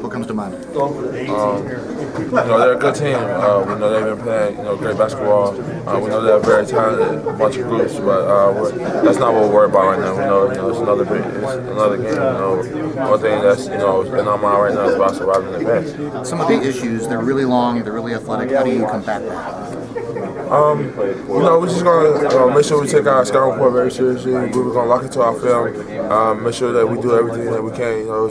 What comes to mind? They're a good team. We know they've been playing, great basketball. We know they're a very talented bunch of groups, but that's not what we're worried about right now. We know, it's another game. One thing that's in our mind right now is about surviving the advance. Some of the issues, they're really long, they're really athletic. How do you combat that? We're just gonna make sure we take our scouting report very seriously. We're gonna lock into our film, make sure that we do everything that we can, to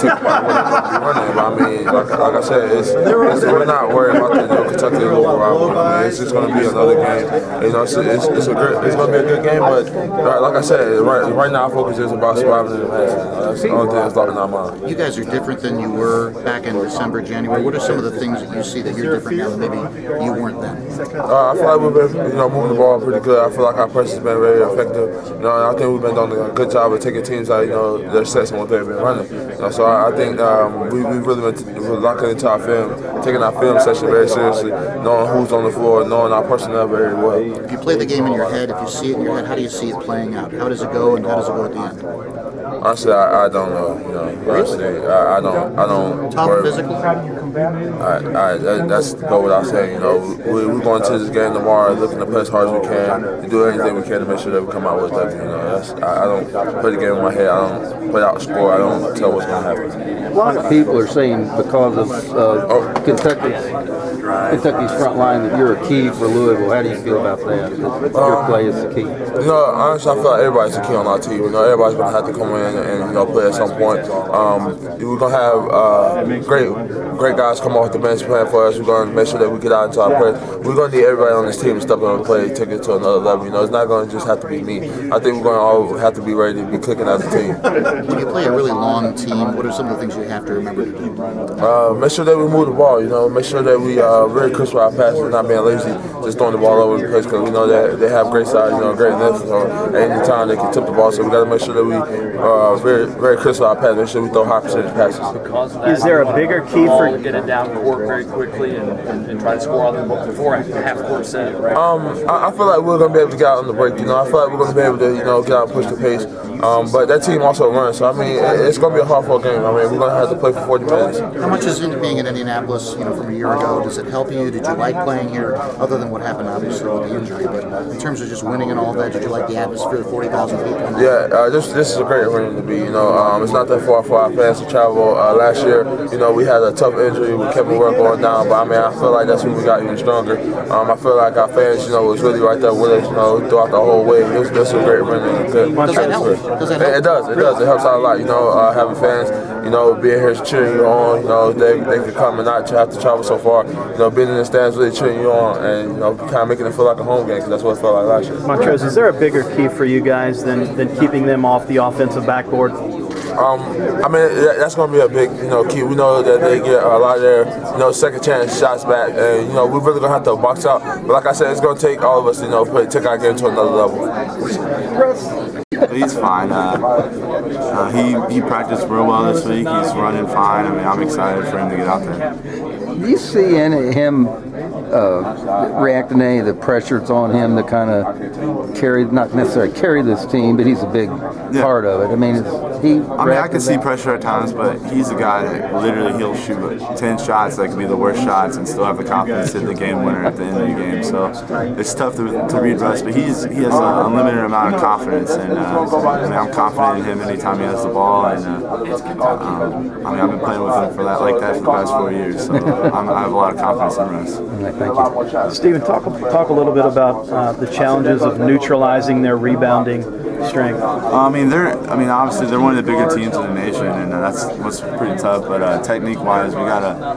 take part in what we're running. But I mean, like I said, we're not worried about the Kentucky Louisville rivalry. I mean, it's just gonna be another game. It's gonna be a good game, but like I said, right now our focus is about surviving the advance. That's the only thing that's locked in our mind. You guys are different than you were back in December, January. What are some of the things that you see that you're different now than maybe you weren't then? I feel like we've been, moving the ball pretty good. I feel like our press has been very effective. I think we've been doing a good job of taking teams out, their sets and what they've been running. So I think we've really been locking into our film, taking our film session very seriously, knowing who's on the floor, knowing our personnel very well. If you play the game in your head, if you see it in your head, how do you see it playing out? How does it go, and how does it go at the end? Honestly, I don't know. Honestly, I don't. Tough physical. That's go without saying. We're going to this game tomorrow, looking to play as hard as we can, to do anything we can to make sure that we come out with that. I don't play the game in my head. I don't play out the score. I don't tell what's going to happen. A lot of people are saying because of Kentucky's front line that you're a key for Louisville. How do you feel about that? Your play is the key. Honestly, I feel like everybody's the key on our team. Everybody's going to have to come in and play at some point. We're going to have great guys come off the bench playing for us. We're going to make sure that we get out into our play. We're going to need everybody on this team to step up and play, take it to another level. It's not going to just have to be me. I think we're going to all have to be ready to be clicking as a team. When you play a really long team, what are some of the things you have to remember to do? Make sure that we move the ball. Make sure that we very crisp with our passes, not being lazy, just throwing the ball over the place, because we know that they have great size, great length. So at any time they can tip the ball. So we got to make sure that we very very crisp with our passes. Make sure we throw high percentage passes. Is there a bigger key for get it down court very quickly and try to score on them before half court set? Right? I feel like we're gonna be able to get out on the break. I feel like we're gonna be able to get out and push the pace. But that team also runs. So I mean, it's gonna be a hard-fought game. I mean, we're gonna have to play for 40 minutes. How much is it being in Indianapolis, from a year ago? Does it help you? Did you like playing here, other than what happened obviously with the injury? But in terms of just winning and all that, did you like the atmosphere of 40,000 people? Yeah, this is a great arena to be. It's not that far for our fans to travel. Last year, we had a tough injury with Kevin Ware going down, but I mean, I feel like that's when we got even stronger. I feel like our fans, was really right there with us, throughout the whole way. It's a great arena. Does that help? It does. It helps out a lot. Having fans, being here cheering you on. They can come and not have to travel so far. Being in the stands really cheering you on, and kind of making it feel like a home game, because that's what it felt like last year. Montrez, is there a bigger key for you guys than keeping them off the offensive backboard? I mean, that's going to be a big, key. We know that they get a lot of their, second chance shots back, and we're really going to have to box out. But like I said, it's going to take all of us, take our game to another level. He's fine. He practiced real well this week. He's running fine. I mean, I'm excited for him to get out there. Do you see him reacting to any of the pressures on him to kind of not necessarily carry this team, but he's a big part of it? I mean, I can see pressure at times, but he's a guy that literally he'll shoot 10 shots that could be the worst shots and still have the confidence to hit the game winner at the end of the game. So it's tough to read Russ, but he has an unlimited amount of confidence, and I'm confident in him anytime he has the ball. And I've been playing with him for the past 4 years, so I have a lot of confidence in Russ. Thank you. Stephen, talk a little bit about the challenges of neutralizing their rebounding strength. Obviously they're one of the bigger teams in the nation, and that's what's pretty tough. But technique-wise, we gotta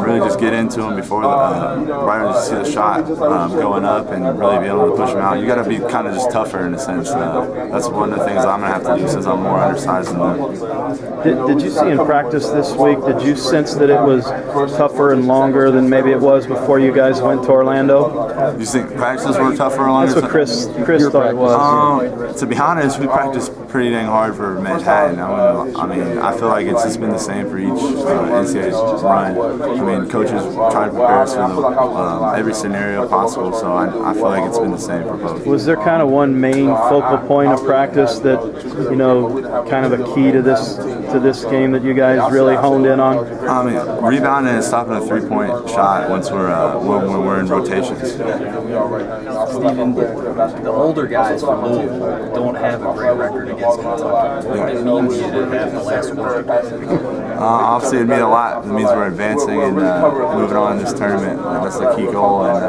really just get into them before right when you see the shot going up, and really be able to push them out. You gotta be kind of just tougher in a sense. That's one of the things I'm gonna have to do since I'm more undersized than them. Did you see in practice this week? Did you sense that it was tougher and longer than maybe it was before you guys went to Orlando? You think practices were tougher or longer? That's what Chris thought it was. To be honest, honest, we practice pretty dang hard for Manhattan. I feel like it's just been the same for each NCAA run. I mean, coaches try to prepare us for every scenario possible, so I feel like it's been the same for both. Was there kind of one main focal point of practice that, kind of a key to this game that you guys really honed in on? I mean, rebounding and stopping a three-point shot once when we're in rotations. Steven, the older guys from Louisville don't have a great record against Kentucky. What does it mean to you to have the last word? Obviously, it means a lot. It means we're advancing and moving on in this tournament. That's the key goal. And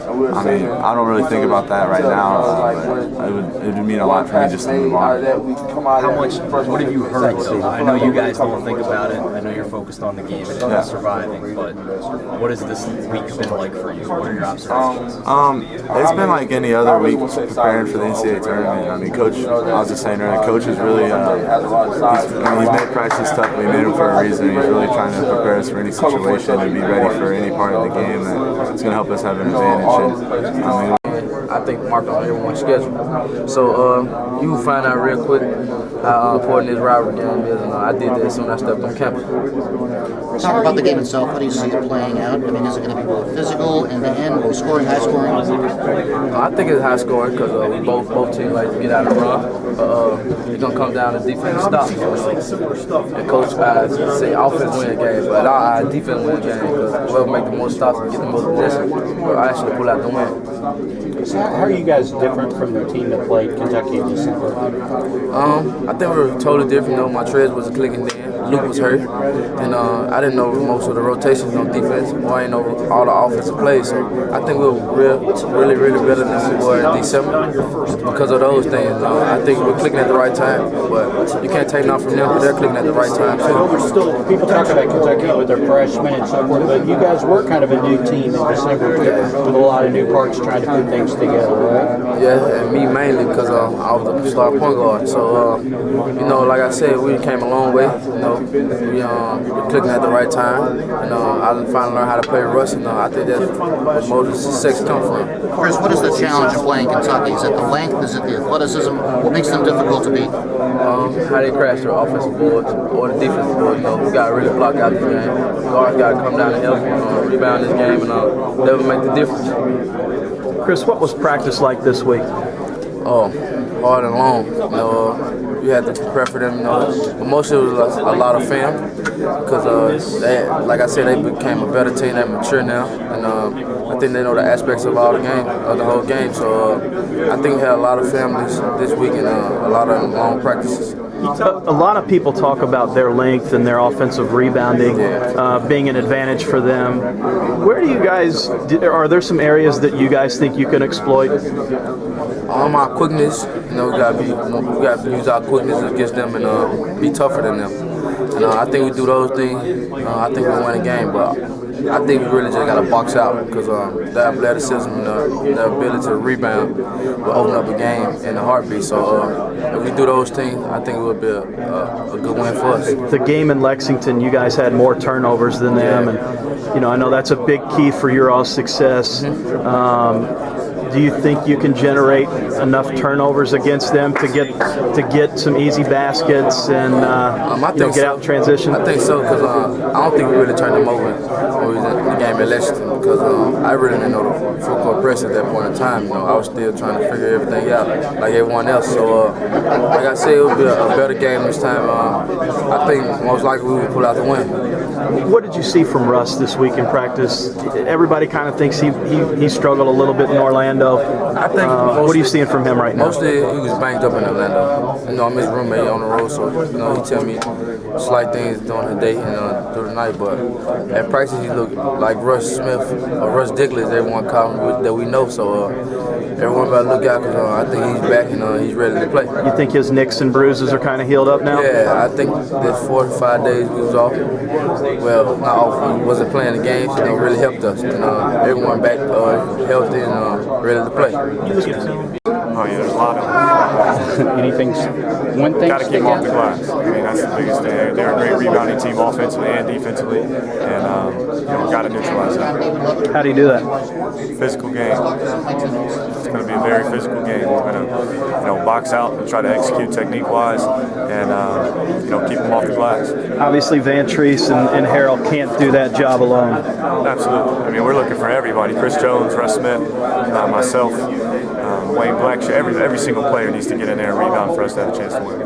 I don't really think about that right now, but it would mean a lot for me just to move on. What have you heard, though? I know you guys don't think about it. I know you're focused on the game and surviving, but what has this week been like for you? What are your observations? It's been like any other week preparing for the NCAA tournament. I mean, Coach, I was just saying earlier, Coach is really, he's made practice tough, but he made them for a reason. He's really trying to prepare us for any situation and be ready for any part of the game that's going to help us have an advantage. I think mark on everyone's schedule. So you will find out real quick how important this rivalry game is, and I did that as soon as I stepped on campus. Talk about the game itself. How do you see it playing out? I mean, is it going to be really physical in the end, low scoring, high scoring? I think it's high scoring because both teams like to get out and run. It's gonna come down to defense stops. And coach guys say offense win the game, but our defense win the game because whoever make the most stops and get the most position will actually pull out the win. So how are you guys different from the team that played Kentucky in December? I think we were totally different. My treads wasn't clicking then. Luke was hurt, and I didn't know most of the rotations on defense, or I didn't know all the offensive plays. So I think we were really better than we were in December because of those things. I think we're clicking at the right time, but you can't take nothing from them because they're clicking at the right time too. People talk about Kentucky with their freshmen and so forth, but you guys were kind of a new team in December with a lot of new parts trying to put things together, right? Yeah, and me mainly because I was the star point guard. So, like I said, we came a long way. We're clicking at the right time. I finally learned how to play Russ, and I think that's where most of the success comes from. Chris, what is the challenge of playing Kentucky? Is it the length? Is it the athleticism? What makes them difficult to beat? How they crash their offensive boards or the defensive boards. We got to really block out this game. Guards got to come down and help rebound this game, and that will make the difference. Chris, what was practice like this week? Oh, hard and long. You had to prepare for them. Emotionally, it was a lot of film because like I said, they became a better team. They're mature now, and I think they know the aspects of the whole game. So I think we had a lot of families this week and a lot of long practices. A lot of people talk about their length and their offensive rebounding being an advantage for them. Where do you guys, are there some areas that you guys think you can exploit? Our quickness, we got to use our quickness against them and be tougher than them. And I think we do those things. I think we win a game, but I think we really just got to box out because the athleticism and the ability to rebound will open up a game in a heartbeat. So if we do those things, I think it would be a good win for us. The game in Lexington, you guys had more turnovers than them, and I know that's a big key for your all success. Do you think you can generate enough turnovers against them to get some easy baskets and get out in transition? I think so because I don't think we really turned them over when we was in the game at Lexington because I really didn't know the full court press at that point in time. I was still trying to figure everything out like everyone else. So like I said, it would be a better game this time. I think most likely we would pull out the win. What did you see from Russ this week in practice? Everybody kind of thinks he struggled a little bit in Orlando. I think. What are you seeing from him right now? Mostly he was banged up in Orlando. I'm his roommate on the road, so he tell me slight things during the day and through the night. But at practice he looked like Russ Smith or Russ Dickless, everyone called him that we know. So everyone better look out because I think he's back and he's ready to play. You think his nicks and bruises are kind of healed up now? Yeah, I think that 4 to 5 days we was off. Well, not off. We wasn't playing the games. It really helped us. And everyone back healthy and ready to play. Oh yeah, there's a lot of them. One thing Got to keep them off the glass. I mean, that's the biggest thing. They're a great rebounding team, offensively and defensively, and got to neutralize that. How do you do that? Physical game. It's going to be a very physical game. We're going to, box out and try to execute technique-wise, and keep them off the glass. Obviously, Van Treese and Harrell can't do that job alone. Absolutely. I mean, we're looking for everybody. Chris Jones, Russ Smith, myself, Wayne Blackshear. Every single player needs to get in there and rebound for us to have a chance to win.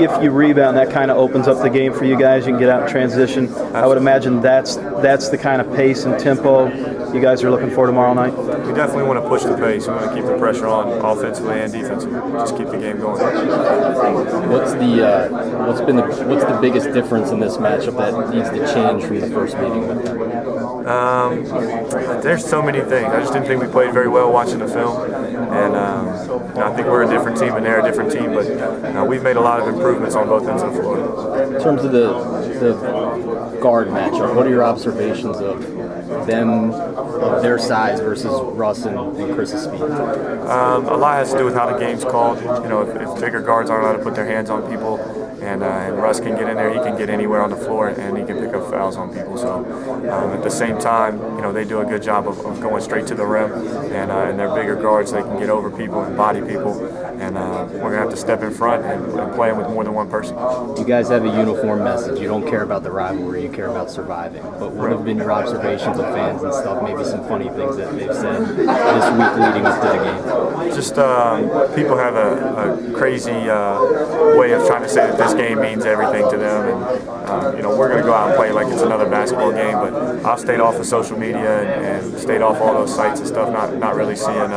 If you rebound, that kind of opens up the game for you guys. You can get out in transition. I would imagine that's the kind of pace and tempo you guys are looking for tomorrow night. We definitely want to push the pace. We want to keep the pressure on offensively and defensively. Just keep the game going. What's the biggest difference in this matchup that needs to change from the first meeting with them? There's so many things. I just didn't think we played very well watching the film, and I think we're a different team and they're a different team. But we've made a lot of improvements on both ends of the floor. In terms of the guard matchup, what are your observations of them, of their size versus Russ and Chris's speed? A lot has to do with how the game's called. If bigger guards aren't allowed to put their hands on people, and Russ can get in there, he can get anywhere on the floor, and he can pick up fouls on people. So at the same time, they do a good job of going straight to the rim, and they're bigger guards. They can get over people and body people, and we're gonna have to step in front and play them with more than one person. You guys have a uniform message. You don't care about the rivalry, you care about surviving. But what have been your observations of fans and stuff? Maybe some funny things that they've said this week leading up to the game. Just people have a crazy way of trying to say that this game means everything to them, and we're going to go out and play like it's another basketball game. But I've stayed off of social media and stayed off all those sites and stuff, not really seeing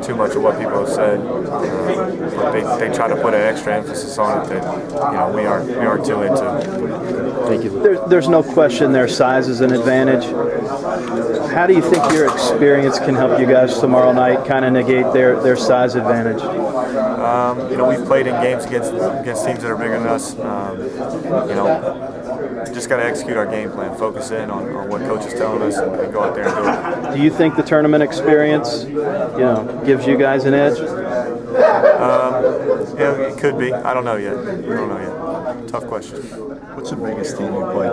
too much of what people have said. But they try to put an extra emphasis on it that we aren't too into. Thank you. There's no question their size is an advantage. How do you think your experience can help you guys tomorrow night kind of negate their size advantage? We've played in games against teams that are bigger than us. Just got to execute our game plan, focus in on what coach is telling us, and go out there and do it. Do you think the tournament experience, gives you guys an edge? Yeah, it could be. I don't know yet. Tough question. What's the biggest team you played?